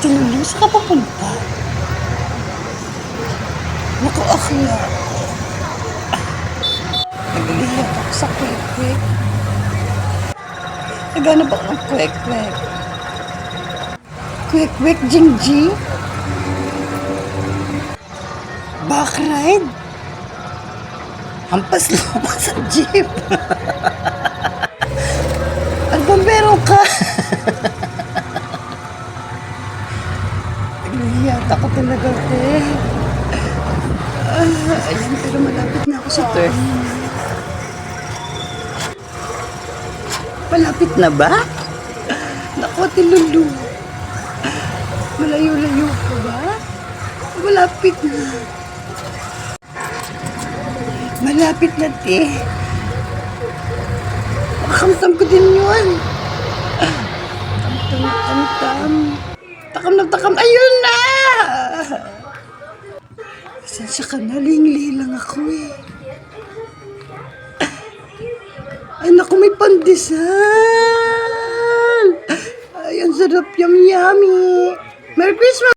Ate Lulu, saan ka papunta? Naku, akla. Nagliliyak ako sa kwek-kwek. Naghanap ako ng kwek-kwek. Kwek-kwek, Jing-Jing. Back ride. Hampas lupa sa jeep. Albumbero ka. Nagliliyak ako talaga, te. Ayan, pero malapit na ako sa turn. Malapit na ba? Naku, Ate Lulu. Malayo-layo pa ba? Malapit na. Malapit na, te. Makamtam ko din yun. Tam-tam-tam-tam. Takam na takam. Ayun na! Sensya ka na, lingli lang ako eh. Ay naku, may pandesal. Ay, ang sarap, yummy. Merry Christmas!